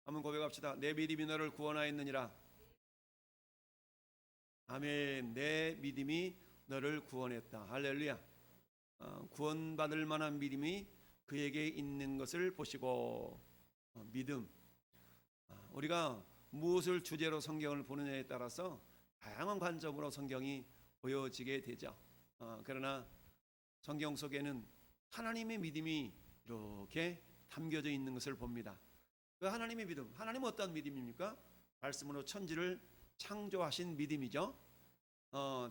한번 고백합시다. 내 믿음이 너를 구원하였느니라. 아멘. 내 믿음이 너를 구원했다. 할렐루야. 구원받을 만한 믿음이 그에게 있는 것을 보시고, 믿음. 우리가 무엇을 주제로 성경을 보느냐에 따라서 다양한 관점으로 성경이 보여지게 되죠. 그러나 성경 속에는 하나님의 믿음이 이렇게 담겨져 있는 것을 봅니다. 그 하나님의 믿음, 하나님은 어떤 믿음입니까? 말씀으로 천지를 창조하신 믿음이죠.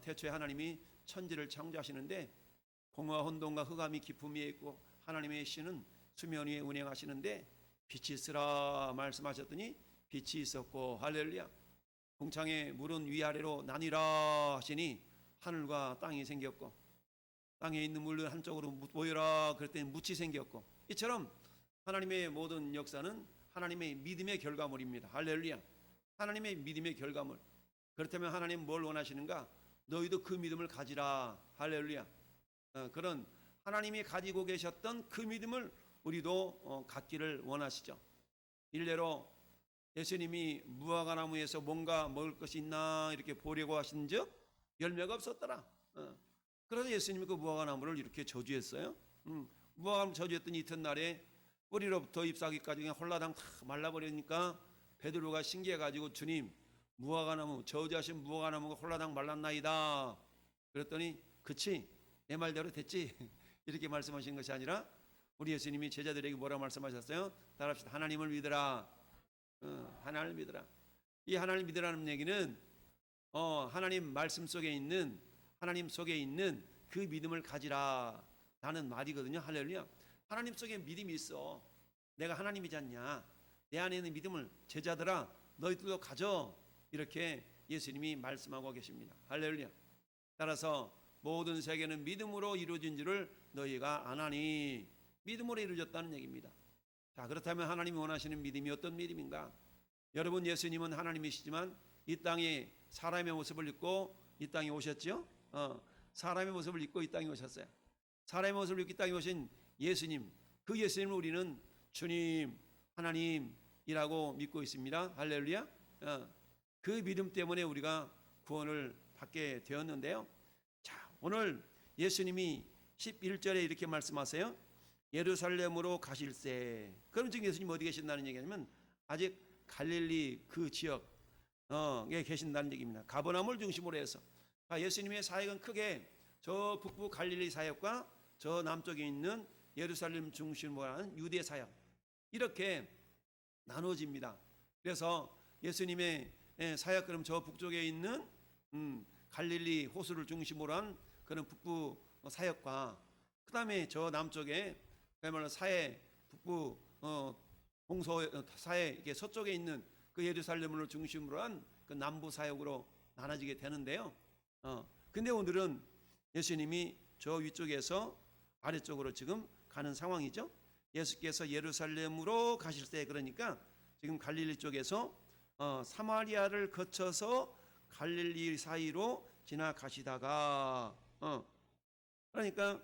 태초에 하나님이 천지를 창조하시는데 공과 혼돈과 흑암이 깊음 위에 있고 하나님의 신은 수면 위에 운행하시는데 빛이 있으라 말씀하셨더니 빛이 있었고, 할렐루야. 궁창에 물은 위아래로 나뉘라 하시니 하늘과 땅이 생겼고, 땅에 있는 물은 한쪽으로 모여라 그랬더니 묻이 생겼고, 이처럼 하나님의 모든 역사는 하나님의 믿음의 결과물입니다. 할렐루야. 하나님의 믿음의 결과물. 그렇다면 하나님 뭘 원하시는가? 너희도 그 믿음을 가지라. 할렐루야. 그런 하나님이 가지고 계셨던 그 믿음을 우리도 갖기를 원하시죠. 일례로 예수님이 무화과나무에서 뭔가 먹을 것이 있나 이렇게 보려고 하신즉 열매가 없었더라. 그래서 예수님이 그 무화과나무를 이렇게 저주했어요. 무화과나무 저주했더니 이튿날에 뿌리로부터 잎사귀까지 그냥 홀라당 다 말라버리니까 베드로가 신기해가지고 주님, 무화과나무, 저주하신 무화과나무가 홀라당 말랐나이다. 그랬더니 그치, 내 말대로 됐지. 이렇게 말씀하신 것이 아니라 우리 예수님이 제자들에게 뭐라 말씀하셨어요? 따라합시다. 하나님을 믿으라. 하나님을 믿으라. 이 하나님을 믿으라는 얘기는 하나님 말씀 속에 있는, 하나님 속에 있는 그 믿음을 가지라 라는 말이거든요. 할렐루야. 하나님 속에 믿음이 있어. 내가 하나님이지 않냐. 내 안에 있는 믿음을 제자들아 너희들도 가져. 이렇게 예수님이 말씀하고 계십니다. 할렐루야. 따라서 모든 세계는 믿음으로 이루어진 줄을 너희가 아나니, 믿음으로 이루어졌다는 얘기입니다. 자, 그렇다면 하나님이 원하시는 믿음이 어떤 믿음인가? 여러분, 예수님은 하나님이시지만 이 땅에 사람의 모습을 입고 이 땅에 오셨죠? 사람의 모습을 입고 이 땅에 오셨어요. 사람의 모습을 입고 이 땅에 오신 예수님, 그 예수님을 우리는 주님, 하나님이라고 믿고 있습니다. 할렐루야. 그 믿음 때문에 우리가 구원을 받게 되었는데요. 자, 오늘 예수님이 11절에 이렇게 말씀하세요. 예루살렘으로 가실세. 그럼 지금 예수님 어디 계신다는 얘기냐면 아직 갈릴리 그 지역에 계신다는 얘기입니다. 가버나움을 중심으로 해서 예수님의 사역은 크게 저 북부 갈릴리 사역과 저 남쪽에 있는 예루살렘 중심으로 하는 유대 사역, 이렇게 나눠집니다. 그래서 예수님의 사역, 그럼 저 북쪽에 있는 갈릴리 호수를 중심으로 한 그런 북부 사역과 그 다음에 저 남쪽에 그야말로 사해 북부 동서 사해 이게 서쪽에 있는 그 예루살렘을 중심으로 한 그 남부 사역으로 나눠지게 되는데요. 근데 오늘은 예수님이 저 위쪽에서 아래쪽으로 지금 가는 상황이죠. 예수께서 예루살렘으로 가실 때, 그러니까 지금 갈릴리 쪽에서 사마리아를 거쳐서 갈릴리 사이로 지나가시다가 그러니까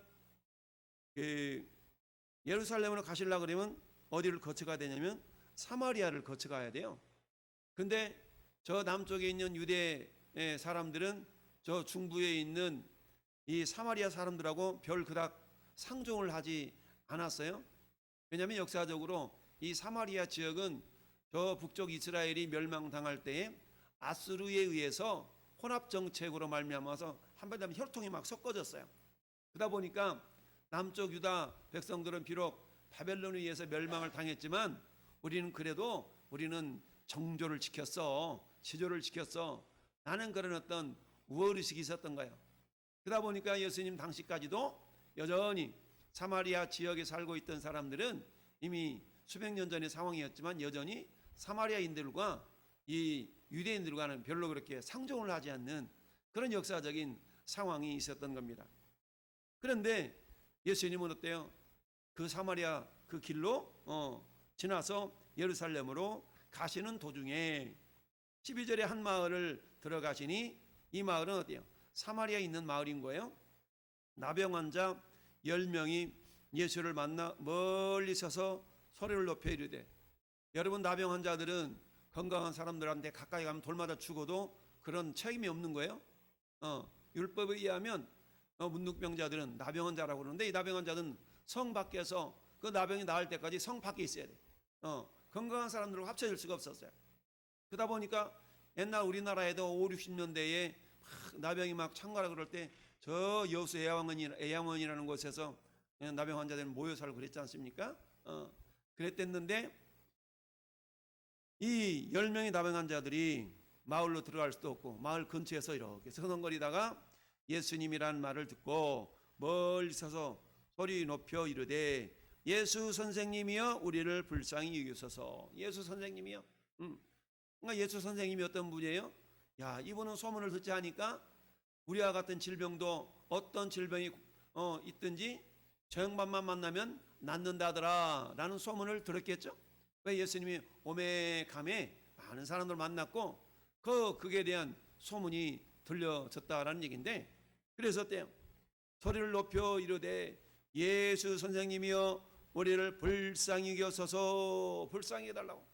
예루살렘으로 가시려고 그러면 어디를 거쳐가야 되냐면 사마리아를 거쳐가야 돼요. 근데 저 남쪽에 있는 유대 사람들은 저 중부에 있는 이 사마리아 사람들하고 별 그닥 상종을 하지 않았어요. 왜냐하면 역사적으로 이 사마리아 지역은 저 북쪽 이스라엘이 멸망당할 때에 아수르에 의해서 혼합정책으로 말미암아서 한마디로 하면 혈통이 막 섞어졌어요. 그러다 보니까 남쪽 유다 백성들은 비록 바벨론에 의해서 멸망을 당했지만 우리는 그래도 우리는 정조를 지켰어, 지조를 지켰어. 나는 그런 어떤 우월의식이 있었던 거예요. 그러다 보니까 예수님 당시까지도 여전히 사마리아 지역에 살고 있던 사람들은 이미 수백 년 전의 상황이었지만 여전히 사마리아인들과 이 유대인들과는 별로 그렇게 상종을 하지 않는 그런 역사적인 상황이 있었던 겁니다. 그런데 예수님은 어때요? 그 사마리아 그 길로 지나서 예루살렘으로 가시는 도중에 12절에 한 마을을 들어가시니 이 마을은 어때요? 사마리아에 있는 마을인 거예요. 나병 환자 10명이 예수를 만나 멀리 서서 소리를 높여 이르되 여러분, 나병 환자들은 건강한 사람들한테 가까이 가면 돌마다 죽어도 그런 책임이 없는 거예요. 율법에 의하면 문둥병자들은 나병 환자라고 그러는데, 이 나병 환자는 성 밖에서 그 나병이 나을 때까지 성 밖에 있어야 돼. 건강한 사람들과 합쳐질 수가 없었어요. 그러다 보니까 옛날 우리나라에도 5, 60년대에 나병이 막 창궐하고 그럴 때 저 여수 애양원이라는 곳에서 나병 환자들은 모여 살고 그랬지 않습니까? 그랬댔는데 이 10명의 나병 환자들이 마을로 들어갈 수도 없고 마을 근처에서 이렇게 서성거리다가 예수님이란 말을 듣고 멀리 서서 소리 높여 이르되 예수 선생님이여 우리를 불쌍히 여기소서. 예수 선생님이요. 그러니까 예수 선생님이 어떤 분이에요? 야, 이분은 소문을 듣지 하니까 우리와 같은 질병도 어떤 질병이 있든지 저 양반만 만나면 낫는다더라 라는 소문을 들었겠죠. 왜 예수님이 오메가메 많은 사람들 만났고 그에 대한 소문이 들려졌다라는 얘기인데, 그래서 어때요? 소리를 높여 이르되 예수 선생님이여 우리를 불쌍히 여기소서. 불쌍히 해달라고.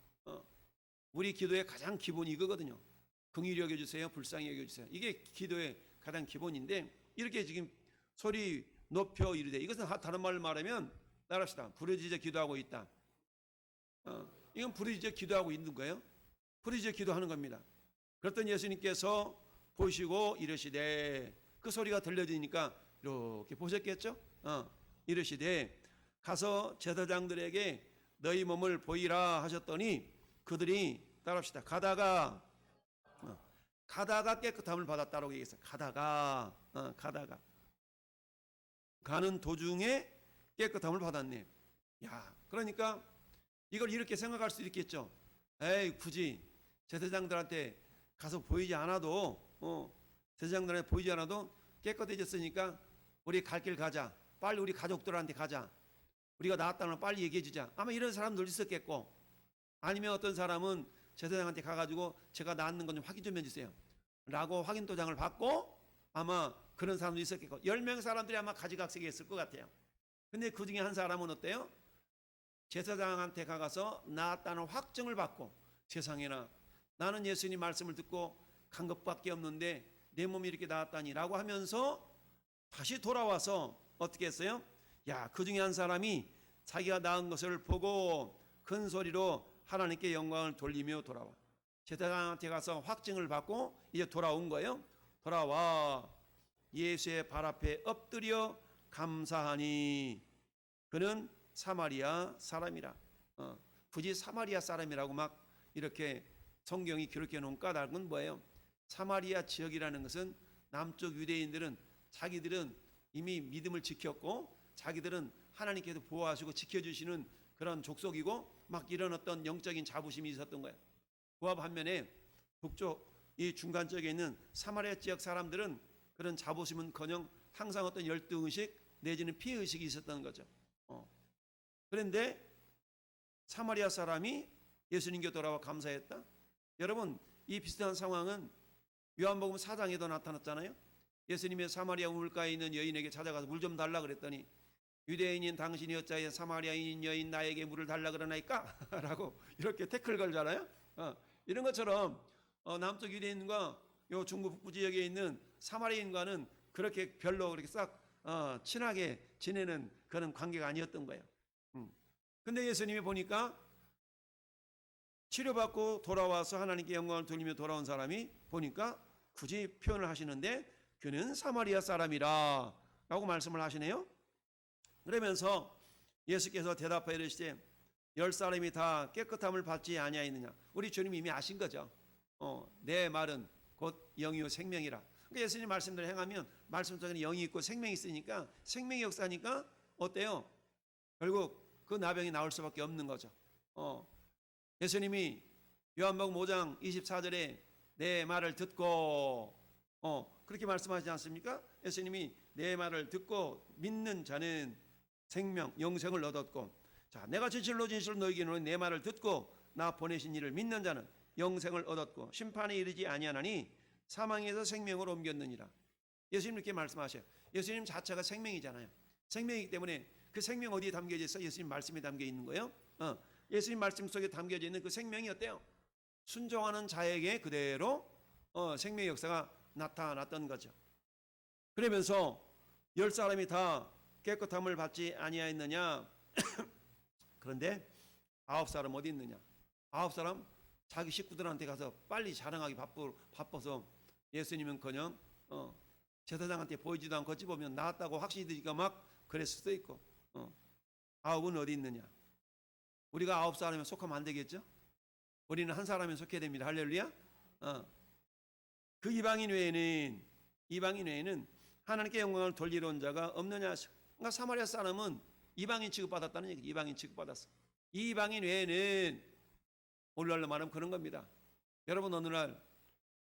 우리 기도의 가장 기본이 이거거든요. 긍휼히 여겨주세요, 불쌍히 여겨주세요. 이게 기도의 가장 기본인데, 이렇게 지금 소리 높여 이르되, 이것은 다른 말로 말하면 따라합시다. 부르짖어 기도하고 있다. 이건 부르짖어 기도하고 있는 거예요. 부르짖어 기도하는 겁니다. 그랬더니 예수님께서 보시고 이르시되, 그 소리가 들려지니까 이렇게 보셨겠죠? 이르시되 가서 제사장들에게 너희 몸을 보이라 하셨더니 그들이 따라합시다. 가다가 깨끗함을 받았다라고 얘기했어요. 가다가 가는 도중에 깨끗함을 받았네. 야, 그러니까 이걸 이렇게 생각할 수 있겠죠. 에이, 굳이 제사장들한테 가서 보이지 않아도 제사장들한테 보이지 않아도 깨끗해졌으니까 우리 갈 길 가자. 빨리 우리 가족들한테 가자. 우리가 나았다는 걸 빨리 얘기해 주자. 아마 이런 사람들 있었겠고, 아니면 어떤 사람은 제사장한테 가가지고 제가 나았는 건 좀 확인 좀 해주세요 라고 확인 도장을 받고, 아마 그런 사람도 있었겠고, 10명 사람들이 아마 가지각색이 있을 것 같아요. 근데 그 중에 한 사람은 어때요? 제사장한테 가서 나았다는 확증을 받고, 세상에나 나는 예수님 말씀을 듣고 간 것밖에 없는데 내 몸이 이렇게 나았다니 라고 하면서 다시 돌아와서 어떻게 했어요? 야, 그 중에 한 사람이 자기가 나은 것을 보고 큰 소리로 하나님께 영광을 돌리며 돌아와. 제사장한테 가서 확증을 받고 이제 돌아온 거예요. 돌아와 예수의 발 앞에 엎드려 감사하니 그는 사마리아 사람이라. 굳이 사마리아 사람이라고 막 이렇게 성경이 기록해 놓은 까닭은 뭐예요? 사마리아 지역이라는 것은 남쪽 유대인들은 자기들은 이미 믿음을 지켰고 자기들은 하나님께서 보호하시고 지켜주시는 그런 족속이고 막 이런 어떤 영적인 자부심이 있었던 거예요. 그와 반면에 북쪽 이 중간쪽에 있는 사마리아 지역 사람들은 그런 자부심은커녕 항상 어떤 열등의식 내지는 피해의식이 있었던 거죠. 그런데 사마리아 사람이 예수님께 돌아와 감사했다. 여러분, 이 비슷한 상황은 요한복음 4장에도 나타났잖아요. 예수님의 사마리아 우물가에 있는 여인에게 찾아가서 물 좀 달라 그랬더니 유대인인 당신이 어찌하여 사마리아인 여인 나에게 물을 달라 그러나이까? 라고 이렇게 태클 걸잖아요. 이런 것처럼 남쪽 유대인과 요 중부 북부 지역에 있는 사마리아인과는 그렇게 별로 그렇게 싹 친하게 지내는 그런 관계가 아니었던 거예요. 근데 예수님이 보니까 치료받고 돌아와서 하나님께 영광을 돌리며 돌아온 사람이 보니까 굳이 표현을 하시는데 그는 사마리아 사람이라 라고 말씀을 하시네요. 그러면서 예수께서 대답하여 이르시되 10사람이 다 깨끗함을 받지 아니하였느냐. 우리 주님이 이미 아신 거죠. 내 말은 곧 영이요 생명이라. 그러니까 예수님 말씀대로 행하면 말씀 속에는 영이 있고 생명이 있으니까 생명의 역사니까 어때요? 결국 그 나병이 나올 수밖에 없는 거죠. 예수님이 요한복음 5장 24절에 내 말을 듣고 그렇게 말씀하지 않습니까? 예수님이 내 말을 듣고 믿는 자는 생명, 영생을 얻었고, 자, 내가 진실로 너희에게 이르노니 내 말을 듣고 나 보내신 이를 믿는 자는 영생을 얻었고 심판에 이르지 아니하나니 사망에서 생명으로 옮겼느니라. 예수님 이렇게 말씀하셔요. 예수님 자체가 생명이잖아요. 생명이기 때문에 그 생명 어디에 담겨져 있어? 예수님 말씀에 담겨 있는 거예요. 예수님 말씀 속에 담겨져 있는 그 생명이 어때요? 순종하는 자에게 그대로 생명의 역사가 나타났던 거죠. 그러면서 10사람이 다 깨끗함을 받지 아니하였느냐? 그런데 9사람 어디 있느냐? 9사람 자기 식구들한테 가서 빨리 자랑하기 바빠서 예수님은커녕 제사장한테 보이지도 않고 어찌 보면 나았다고 확신이 드니까 막 그랬을 수도 있고 9은 어디 있느냐? 우리가 9사람에 속하면 안 되겠죠? 우리는 한 사람에 속해야 됩니다. 할렐루야. 그 이방인 외에는 하나님께 영광을 돌리러 온 자가 없느냐? 그러니까 사마리아 사람은 이방인 취급받았다는 얘기죠. 이방인 취급받았어. 이 이방인 외에는 오늘날로 말하면 그런 겁니다. 여러분 어느 날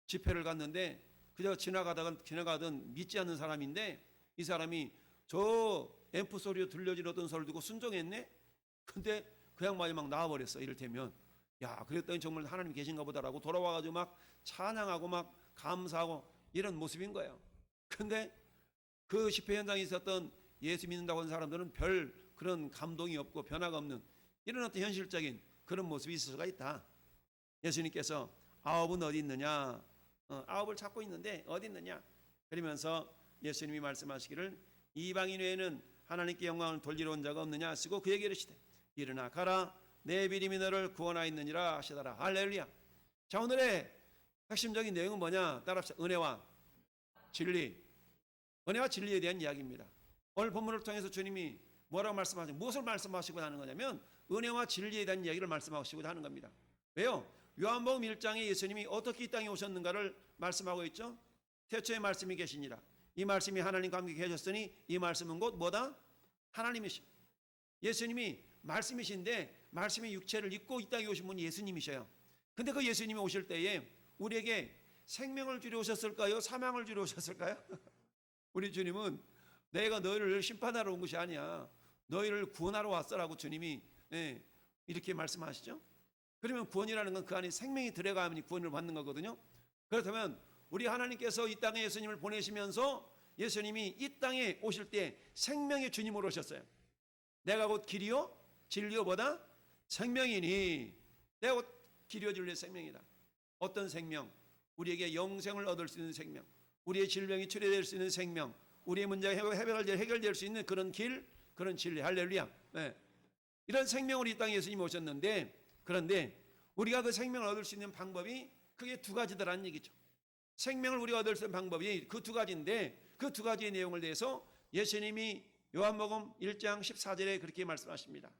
집회를 갔는데 그저 지나가던 믿지 않는 사람인데 이 사람이 저 앰프 소리로 들려지던 소리를 듣고 순종했네. 근데 그 양반이 막 나와버렸어. 이를테면 야 그랬더니 정말 하나님 계신가 보다라고 돌아와가지고 막 찬양하고 막 감사하고 이런 모습인 거예요. 근데 그 집회 현장에 있었던 예수 믿는다고 하는 사람들은 별 그런 감동이 없고 변화가 없는 이런 어떤 현실적인 그런 모습이 있을 수가 있다. 예수님께서 9은 어디 있느냐? 9을 찾고 있는데 어디 있느냐? 그러면서 예수님이 말씀하시기를 이방인 외에는 하나님께 영광을 돌리러 온 자가 없느냐 하시고 그에게 이르시되 일어나 가라 내 믿음이 너를 구원하였느니라 하시더라. 할렐루야. 자 오늘의 핵심적인 내용은 뭐냐? 따라합시다. 은혜와 진리. 은혜와 진리에 대한 이야기입니다. 오늘 본문을 통해서 주님이 뭐라고 말씀하시고 무엇을 말씀하시고 하는 거냐면 은혜와 진리에 대한 이야기를 말씀하시고 하는 겁니다. 왜요? 요한복음 1장에 예수님이 어떻게 이 땅에 오셨는가를 말씀하고 있죠. 태초에 말씀이 계시니라. 이 말씀이 하나님과 함께 계셨으니 이 말씀은 곧 뭐다? 하나님이시. 예수님이 말씀이신데 말씀의 육체를 입고 이 땅에 오신 분이 예수님이셔요. 근데 그 예수님이 오실 때에 우리에게 생명을 주려 오셨을까요? 사망을 주려 오셨을까요? 우리 주님은 내가 너희를 심판하러 온 것이 아니야. 너희를 구원하러 왔어라고 주님이 이렇게 말씀하시죠. 그러면 구원이라는 건 그 안에 생명이 들어가야만 구원을 받는 거거든요. 그렇다면 우리 하나님께서 이 땅에 예수님을 보내시면서 예수님이 이 땅에 오실 때 생명의 주님으로 오셨어요. 내가 곧 길이요 진리요 뭐다? 생명이니 내가 곧 길이요 진리요 생명이다. 어떤 생명? 우리에게 영생을 얻을 수 있는 생명, 우리의 질병이 치료될 수 있는 생명, 우리의 문제가 해결될 수 있는 그런 길, 그런 진리. 할렐루야. 네. 이런 생명으로 이 땅에 예수님이 오셨는데 그런데 우리가 그 생명을 얻을 수 있는 방법이 크게 두 가지더라는 얘기죠. 생명을 우리가 얻을 수 있는 방법이 그 두 가지인데 그 두 가지의 내용을 대해서 예수님이 요한복음 1장 14절에 그렇게 말씀하십니다.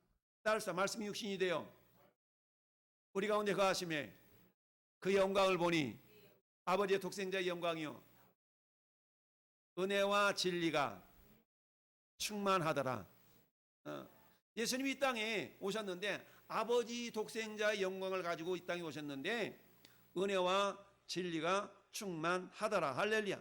따라서 말씀이 육신이 되어 우리 가운데 거하심에 그 영광을 보니 아버지의 독생자의 영광이요 은혜와 진리가 충만하더라. 예수님이 이 땅에 오셨는데 아버지 독생자의 영광을 가지고 이 땅에 오셨는데 은혜와 진리가 충만하더라. 할렐루야.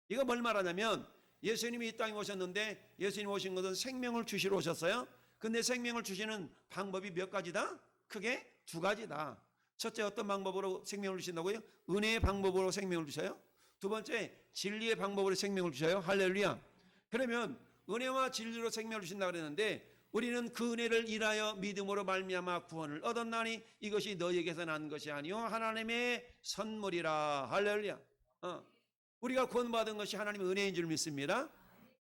이거 뭘 말하냐면 예수님이 이 땅에 오셨는데 예수님 오신 것은 생명을 주시러 오셨어요. 근데 생명을 주시는 방법이 몇 가지다? 크게 두 가지다. 첫째 어떤 방법으로 생명을 주신다고요? 은혜의 방법으로 생명을 주셔요. 두 번째 진리의 방법으로 생명을 주셔요. 할렐루야. 그러면 은혜와 진리로 생명을 주신다 그랬는데 우리는 그 은혜를 인하여 믿음으로 말미암아 구원을 얻었나니 이것이 너희에게서 난 것이 아니요 하나님의 선물이라. 할렐루야. 우리가 구원받은 것이 하나님의 은혜인 줄 믿습니다.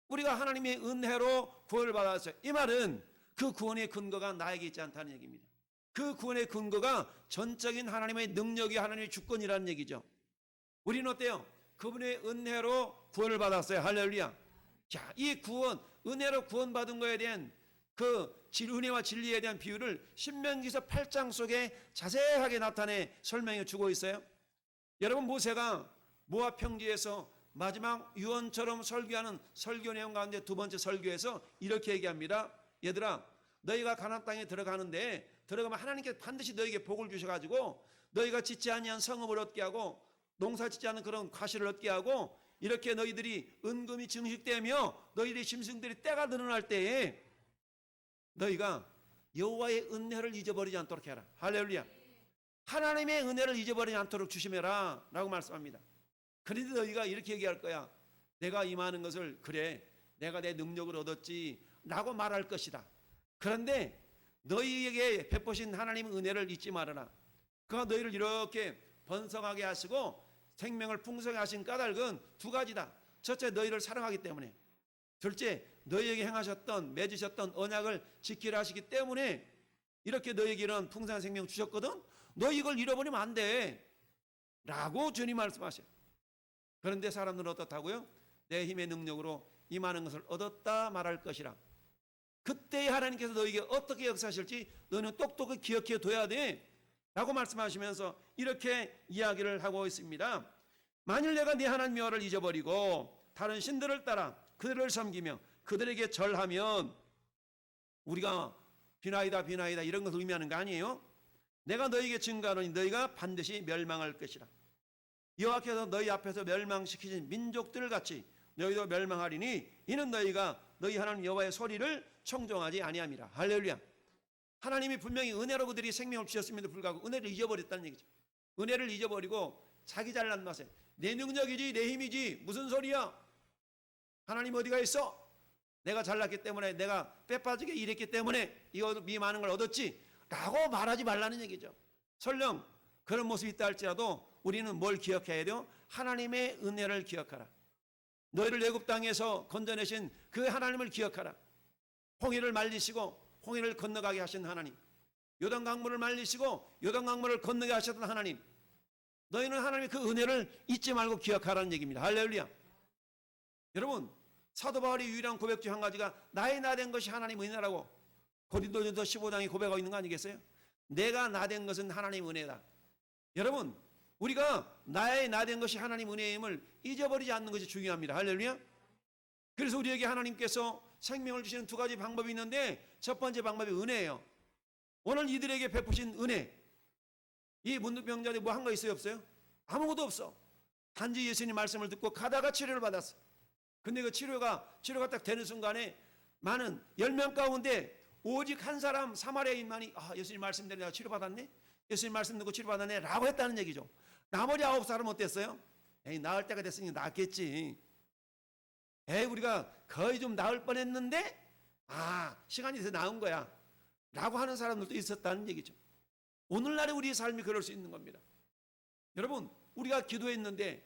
우리가 하나님의 은혜로 구원을 받았어요. 이 말은 그 구원의 근거가 나에게 있지 않다는 얘기입니다. 그 구원의 근거가 전적인 하나님의 능력이 하나님의 주권이라는 얘기죠. 우리는 어때요? 그분의 은혜로 구원을 받았어요. 할렐루야. 자, 이 구원, 은혜로 구원받은 거에 대한 그 은혜와 진리에 대한 비유를 신명기서 8장 속에 자세하게 나타내 설명해 주고 있어요. 여러분 모세가 모압 평지에서 마지막 유언처럼 설교하는 설교 내용 가운데 두 번째 설교에서 이렇게 얘기합니다. 얘들아 너희가 가나안 땅에 들어가는데 들어가면 하나님께서 반드시 너희에게 복을 주셔가지고 너희가 짓지 아니한 성읍을 얻게 하고 농사 짓지 않은 그런 과실을 얻게 하고 이렇게 너희들이 은금이 증식되며 너희들의 짐승들이 때가 늘어날 때에 너희가 여호와의 은혜를 잊어버리지 않도록 해라. 할렐루야. 하나님의 은혜를 잊어버리지 않도록 조심해라 라고 말씀합니다. 그런데 너희가 이렇게 얘기할 거야. 내가 임하는 것을 그래 내가 내 능력을 얻었지 라고 말할 것이다. 그런데 너희에게 베푸신 하나님의 은혜를 잊지 말아라. 그가 너희를 이렇게 번성하게 하시고 생명을 풍성하게 하신 까닭은 두 가지다. 첫째, 너희를 사랑하기 때문에. 둘째, 너희에게 행하셨던 맺으셨던 언약을 지키라 하시기 때문에 이렇게 너희에게 이런 풍성한 생명 주셨거든. 너희 이걸 잃어버리면 안 돼 라고 주님 말씀하셔요. 그런데 사람들은 어떻다고요? 내 힘의 능력으로 이 많은 것을 얻었다 말할 것이라. 그때 하나님께서 너희에게 어떻게 역사하실지 너희는 똑똑히 기억해 둬야 돼 라고 말씀하시면서 이렇게 이야기를 하고 있습니다. 만일 내가 네 하나님 여호와를 잊어버리고 다른 신들을 따라 그들을 섬기며 그들에게 절하면, 우리가 비나이다 비나이다 이런 것을 의미하는 거 아니에요? 내가 너희에게 증거하노니 너희가 반드시 멸망할 것이라. 여호와께서 너희 앞에서 멸망시키신 민족들 같이 너희도 멸망하리니 이는 너희가 너희 하나님 여호와의 소리를 청종하지 아니함이라. 할렐루야. 하나님이 분명히 은혜로 그들이 생명을 주셨음에도 불구하고 은혜를 잊어버렸다는 얘기죠. 은혜를 잊어버리고 자기 잘난 맛에 내 능력이지 내 힘이지 무슨 소리야. 하나님 어디가 있어? 내가 잘났기 때문에, 내가 빼빠지게 일했기 때문에 이 많은 걸 얻었지 라고 말하지 말라는 얘기죠. 설령 그런 모습이 있다 할지라도 우리는 뭘 기억해야 돼요? 하나님의 은혜를 기억하라. 너희를 애굽 땅에서 건져내신 그 하나님을 기억하라. 홍해를 말리시고 홍해를 건너가게 하신 하나님, 요단 강물을 말리시고 요단 강물을 건너게 하셨던 하나님, 너희는 하나님의 그 은혜를 잊지 말고 기억하라는 얘기입니다. 할렐루야. 여러분, 사도 바울이 유일한 고백 중 한 가지가 나의 나된 것이 하나님 은혜라고 고린도전서 15장에 고백하고 있는 거 아니겠어요? 내가 나된 것은 하나님 은혜다. 여러분, 우리가 나의 나된 것이 하나님 은혜임을 잊어버리지 않는 것이 중요합니다. 할렐루야. 그래서 우리에게 하나님께서 생명을 주시는 두 가지 방법이 있는데, 첫 번째 방법이 은혜예요. 오늘 이들에게 베푸신 은혜, 이 문둥병자들이 뭐 한 거 있어요 없어요? 아무것도 없어. 단지 예수님 말씀을 듣고 가다가 치료를 받았어. 근데 그 치료가 딱 되는 순간에 많은 10명 가운데 오직 한 사람 사마리아인만이 예수님 말씀대로 내가 치료받았네, 예수님 말씀 듣고 치료받았네 라고 했다는 얘기죠. 나머지 9사람은 어땠어요? 에이, 나을 때가 됐으니 낫겠지. 에이, 우리가 거의 좀 나을 뻔했는데 시간이 돼서 나은 거야 라고 하는 사람들도 있었다는 얘기죠. 오늘날의 우리의 삶이 그럴 수 있는 겁니다. 여러분, 우리가 기도했는데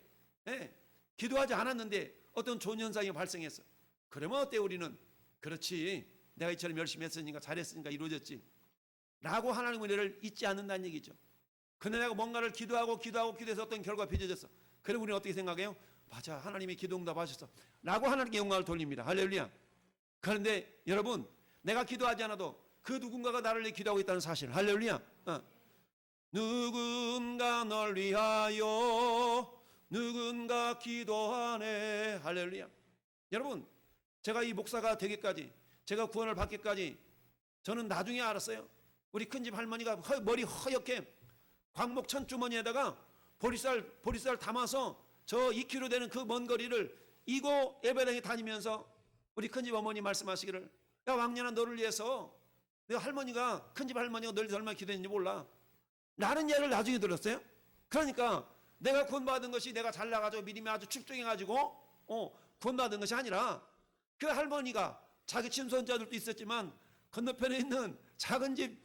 기도하지 않았는데 어떤 좋은 현상이 발생했어. 그러면 어때? 우리는 그렇지, 내가 이처럼 열심히 했으니까 잘했으니까 이루어졌지 라고 하나님의 은혜를 잊지 않는다는 얘기죠. 근데 내가 뭔가를 기도해서 어떤 결과가 빚어졌어. 그럼 우리는 어떻게 생각해요? 맞아, 하나님이 기도 응답하셨어 라고 하나님께 영광을 돌립니다. 할렐루야. 그런데 여러분, 내가 기도하지 않아도 그 누군가가 나를 위해 기도하고 있다는 사실. 할렐루야. 누군가 널 위하여 누군가 기도하네. 할렐루야. 여러분, 제가 이 목사가 되기까지, 제가 구원을 받기까지 저는 나중에 알았어요. 우리 큰집 할머니가 머리 허옇게 광목 천주머니에다가 보리쌀 담아서 저 2km 되는 그 먼 거리를 이고 예배당에 다니면서 우리 큰집 어머니 말씀하시기를, 야 왕년아, 너를 위해서 내 할머니가, 큰집 할머니가 널 얼마나 기도했는지 몰라 라는 얘기를 나중에 들었어요. 그러니까 내가 구원받은 것이 내가 잘나가지고 믿음이 아주 출중해가지고 구원받은 것이 아니라, 그 할머니가 자기 친손자들도 있었지만 건너편에 있는 작은 집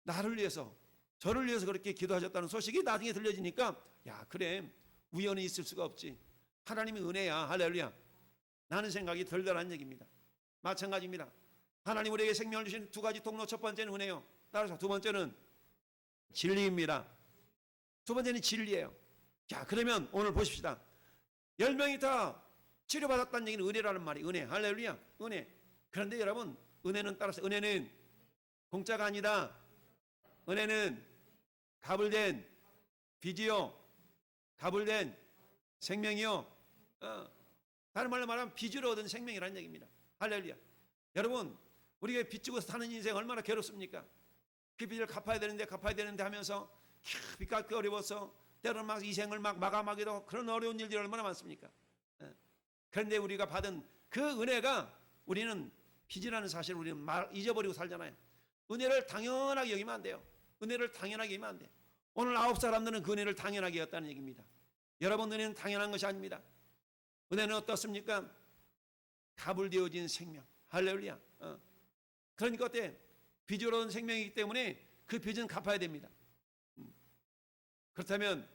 나를 위해서, 저를 위해서 그렇게 기도하셨다는 소식이 나중에 들려지니까, 야 그래, 우연히 있을 수가 없지, 하나님의 은혜야. 할렐루야. 나는 생각이 덜덜한 얘기입니다. 마찬가지입니다. 하나님 우리에게 생명을 주신 두 가지 통로, 첫 번째는 은혜요, 따라서 두 번째는 진리입니다. 두 번째는 진리예요. 자, 그러면 오늘 보십시다. 10명이 다 치료받았다는 얘기는 은혜라는 말이, 은혜. 할렐루야. 은혜. 그런데 여러분, 은혜는 따라서, 은혜는 공짜가 아니다. 은혜는 값을 빚이요, 값을 된 생명이요. 다른 말로 말하면 빚으로 얻은 생명이라는 얘기입니다. 할렐루야. 여러분, 우리가 빚지고 사는 인생 얼마나 괴롭습니까? 그 빚을 갚아야 되는데 하면서 빚 갚기 어려워서 때로는 막 이 생을 막 마감하기도 하고, 그런 어려운 일들이 얼마나 많습니까? 그런데 우리가 받은 그 은혜가, 우리는 빚이라는 사실을 우리는 잊어버리고 살잖아요. 은혜를 당연하게 여기면 안 돼요. 은혜를 당연하게 여기면 안 돼. 오늘 9사람들은 그 은혜를 당연하게 여겼다는 얘기입니다. 여러분, 은혜는 당연한 것이 아닙니다. 은혜는 어떻습니까? 값을 되어진 생명. 할렐루야. 그러니까 어때? 빚으로 얻은 생명이기 때문에 그 빚은 갚아야 됩니다. 그렇다면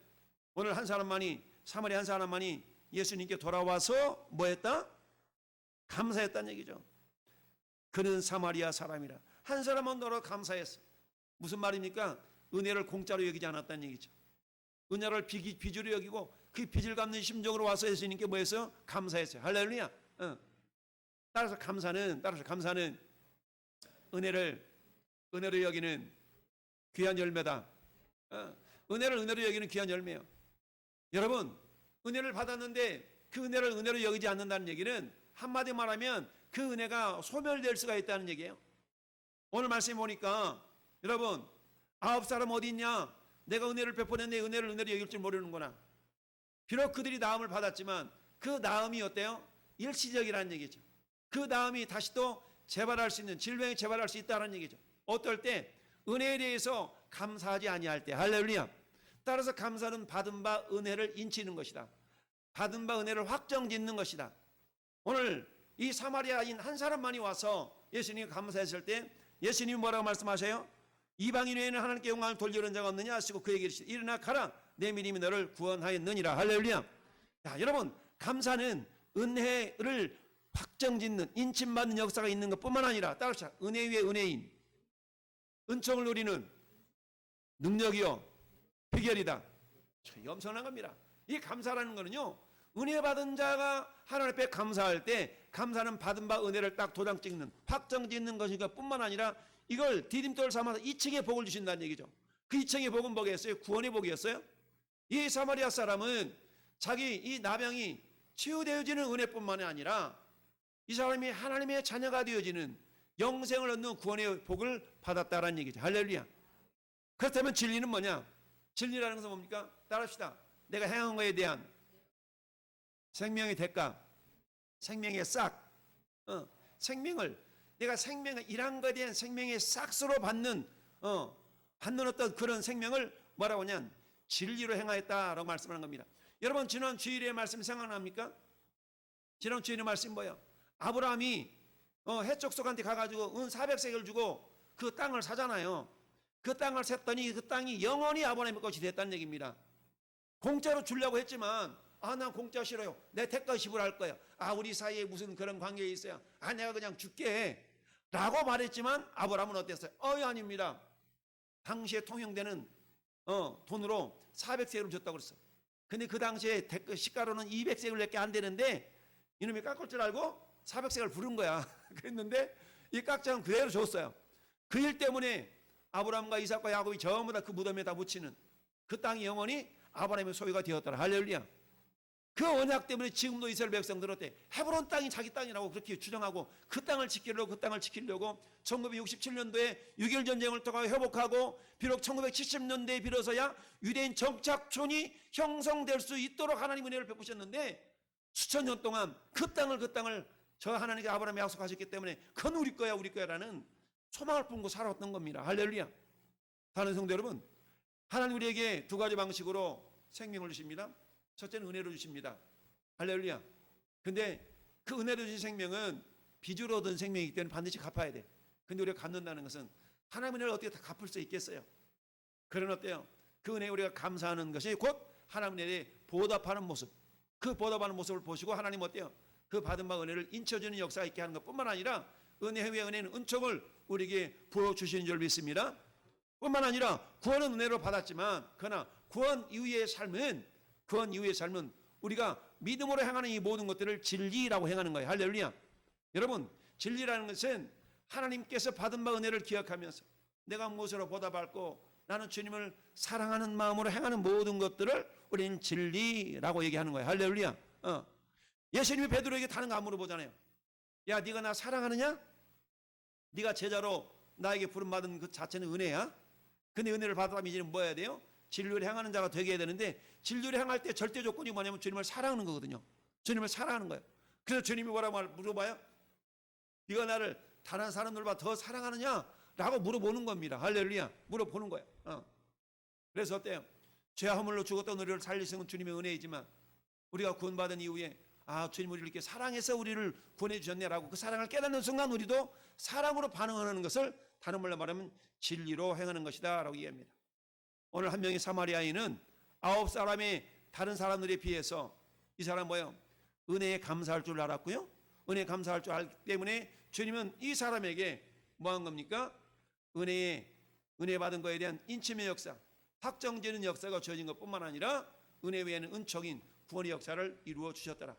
오늘 한 사람만이, 사마리아 한 사람만이 예수님께 돌아와서 뭐 했다? 감사했다는 얘기죠. 그는 사마리아 사람이라. 한 사람은 너로 감사했어. 무슨 말입니까? 은혜를 공짜로 여기지 않았다는 얘기죠. 은혜를 빚으로 여기고 그 빚을 갚는 심정으로 와서 예수님께 뭐 했어요? 감사했어요. 할렐루야. 따라서 감사는 은혜를 여기는 귀한 열매다. 은혜를 여기는 귀한 열매예요. 여러분, 은혜를 받았는데 그 은혜를 은혜로 여기지 않는다는 얘기는 한마디 말하면 그 은혜가 소멸될 수가 있다는 얘기예요. 오늘 말씀 보니까 여러분, 9사람 어디 있냐? 내가 은혜를 베풀었는데 은혜를 여길 줄 모르는구나. 비록 그들이 나음을 받았지만 그 나음이 어때요? 일시적이라는 얘기죠. 그 나음이 다시 또 재발할 수 있는, 질병이 재발할 수 있다는 얘기죠. 어떨 때? 은혜에 대해서 감사하지 아니할 때. 할렐루야. 따라서 감사는 받은 바 은혜를 인치는 것이다. 받은 바 은혜를 확정짓는 것이다. 오늘 이 사마리아인 한 사람만이 와서 예수님이 감사했을 때 예수님이 뭐라고 말씀하세요? 이방인 외에는 하나님께 영광을 돌리는 자가 없느냐 하시고 그에게 이르시되 일어나 가라 내 믿음이 너를 구원하였느니라. 할렐루야. 자, 여러분, 감사는 은혜를 확정짓는, 인침받는 역사가 있는 것뿐만 아니라 따라서 은혜 위에 은혜인, 은총을 누리는 능력이요 비결이다. 엄청난 겁니다. 이 감사라는 거는요, 은혜 받은 자가 하나님 앞에 감사할 때 감사는 받은 바 은혜를 딱 도장 찍는, 확정 짓는 것이니까 뿐만 아니라 이걸 디딤돌 삼아서 2층의 복을 주신다는 얘기죠. 그 2층의 복은 뭐겠어요? 구원의 복이었어요. 이 사마리아 사람은 자기 이 나병이 치유되어지는 은혜뿐만 아니라 이 사람이 하나님의 자녀가 되어지는 영생을 얻는 구원의 복을 받았다라는 얘기죠. 할렐루야. 그렇다면 진리는 뭐냐? 진리라는 것은 뭡니까? 따라합시다. 내가 행한 것에 대한 생명의 대가, 생명의 싹, 생명을 내가 생명을 일한 것에 대한 생명의 싹스로 받는 어떤 그런 생명을 뭐라고 하냐? 진리로 행하였다라고 말씀하는 겁니다. 여러분, 지난 주일의 말씀 생각납니까? 지난 주일의 말씀 뭐예요? 아브라함이 해족속한테 가가지고 은 400세겔 주고 그 땅을 사잖아요. 그 땅을 샀더니 그 땅이 영원히 아브라함의 것이 됐다는 얘기입니다. 공짜로 주려고 했지만 난 공짜 싫어요. 내 대가 지불할 거야. 우리 사이에 무슨 그런 관계에 있어요. 내가 그냥 줄게 라고 말했지만 아브라함은 어땠어요? 아닙니다. 당시에 통용되는 돈으로 400세겔을 줬다고 그랬어요. 근데 그 당시에 시가로는 200세겔밖에 안 되는데 이놈이 깎을 줄 알고 400세겔을 부른 거야. 그랬는데 이 깍장은 그대로 줬어요. 그 일 때문에 아브라함과 이삭과 야곱이 전부 다 그 무덤에 다 묻히는 그 땅이 영원히 아브라함의 소유가 되었더라. 할렐루야. 그 언약 때문에 지금도 이스라엘 백성들은 어때? 헤브론 땅이 자기 땅이라고 그렇게 주장하고 그 땅을 지키려고 1967년도에 6.1 전쟁을 통해 회복하고 비록 1970년대에 비로소야 유대인 정착촌이 형성될 수 있도록 하나님 은혜를 베푸셨는데 수천 년 동안 그 땅을 저 하나님께 아브라함이 약속하셨기 때문에 그건 우리 거야라는 소망을 품고 살아왔던 겁니다. 할렐루야. 사랑하는 성도 여러분, 하나님 우리에게 두 가지 방식으로 생명을 주십니다. 첫째는 은혜로 주십니다. 할렐루야. 근데 그 은혜로 주신 생명은 빚으로 얻은 생명이기 때문에 반드시 갚아야 돼. 근데 우리가 갚는다는 것은 하나님의 은혜를 어떻게 다 갚을 수 있겠어요? 그러나 어때요? 그 은혜에 우리가 감사하는 것이 곧 하나님의 은혜에 보답하는 모습. 그 보답하는 모습을 보시고 하나님 어때요? 그 받은 바 은혜를 인쳐주는 역사가 있게 하는 것뿐만 아니라 은혜 위에 은혜는 은총을 우리에게 부어주시는 줄 믿습니다. 뿐만 아니라 구원은 은혜로 받았지만 그러나 구원 이후의 삶은 우리가 믿음으로 행하는 이 모든 것들을 진리라고 행하는 거예요. 할렐루야. 여러분, 진리라는 것은 하나님께서 받은 바 은혜를 기억하면서 내가 무엇으로 보답받고 나는 주님을 사랑하는 마음으로 행하는 모든 것들을 우리는 진리라고 얘기하는 거예요. 할렐루야. 예수님이 베드로에게 다른 거 안 물어보잖아요. 야, 네가 나 사랑하느냐? 네가 제자로 나에게 부름받은 그 자체는 은혜야. 근데 은혜를 받았다면 이제는 뭐 해야 돼요? 진리를 행하는 자가 되게 해야 되는데 진리를 행할 때 절대 조건이 뭐냐면 주님을 사랑하는 거거든요. 주님을 사랑하는 거예요. 그래서 주님이 뭐라고 물어봐요? 네가 나를 다른 사람들보다 더 사랑하느냐? 라고 물어보는 겁니다. 할렐루야. 물어보는 거예요. 그래서 어때요? 죄 허물로 죽었던 우리를 살리시는 주님의 은혜이지만 우리가 구원받은 이후에 아, 주님 우리를 이렇게 사랑해서 우리를 구원해 주셨네라고 그 사랑을 깨닫는 순간 우리도 사랑으로 반응하는 것을 다른 말로 말하면 진리로 행하는 것이다 라고 얘기합니다. 오늘 한 명의 사마리아인은 9사람의 다른 사람들에 비해서 이 사람 뭐예요? 은혜에 감사할 줄 알았고요. 은혜에 감사할 줄 알기 때문에 주님은 이 사람에게 뭐 한 겁니까? 은혜 받은 거에 대한 인침의 역사, 확정되는 역사가 주어진 것뿐만 아니라 은혜 외에는 은총인 구원의 역사를 이루어 주셨더라.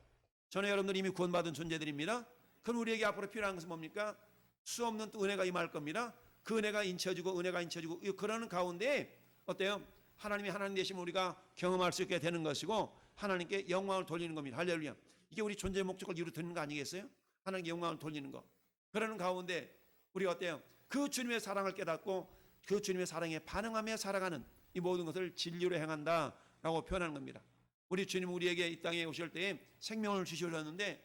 저는 여러분들 이미 구원받은 존재들입니다. 그럼 우리에게 앞으로 필요한 것은 뭡니까? 수 없는 또 은혜가 임할 겁니다. 그 은혜가 인쳐지고 은혜가 인쳐지고 그러는 가운데 어때요? 하나님이 하나님 되시면 우리가 경험할 수 있게 되는 것이고 하나님께 영광을 돌리는 겁니다. 할렐루야. 이게 우리 존재의 목적을 이루어드리는 거 아니겠어요? 하나님께 영광을 돌리는 거. 그러는 가운데 우리가 어때요? 그 주님의 사랑을 깨닫고 그 주님의 사랑에 반응하며 살아가는 이 모든 것을 진리로 행한다라고 표현하는 겁니다. 우리 주님 우리에게 이 땅에 오실 때에 생명을 주시려는데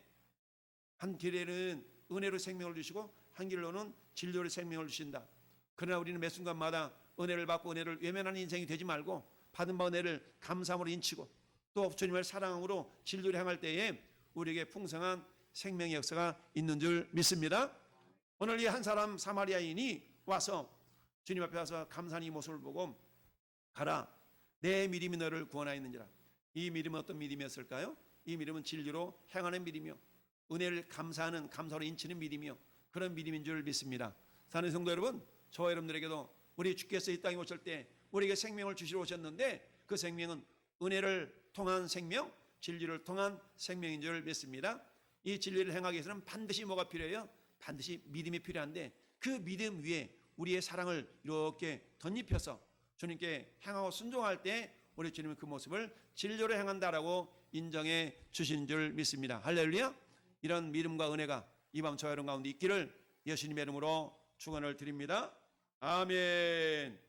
한 길에는 은혜로 생명을 주시고 한 길로는 진리로 생명을 주신다. 그러나 우리는 매 순간마다 은혜를 받고 은혜를 외면하는 인생이 되지 말고 받은 바 은혜를 감사함으로 인치고 또 주님을 사랑함으로 진리로 행할 때에 우리에게 풍성한 생명의 역사가 있는 줄 믿습니다. 오늘 이 한 사람 사마리아인이 와서 주님 앞에 와서 감사한 이 모습을 보고 가라 내 믿음이 너를 구원하였느니라. 이 믿음은 어떤 믿음이었을까요? 이 믿음은 진리로 행하는 믿음이요 은혜를 감사하는 감사로 인치는 믿음이요 그런 믿음인 줄 믿습니다. 사랑하는 성도 여러분, 저와 여러분들에게도 우리 주께서 이 땅에 오실 때 우리에게 생명을 주시러 오셨는데 그 생명은 은혜를 통한 생명, 진리를 통한 생명인 줄 믿습니다. 이 진리를 행하기 위해서는 반드시 뭐가 필요해요? 반드시 믿음이 필요한데 그 믿음 위에 우리의 사랑을 이렇게 덧입혀서 주님께 행하고 순종할 때 우리 주님은 그 모습을 진리로 행한다라고 인정해 주신 줄 믿습니다. 할렐루야. 이런 믿음과 은혜가 이 밤 저와 여러분 가운데 있기를 예수님의 이름으로 축원을 드립니다. 아멘.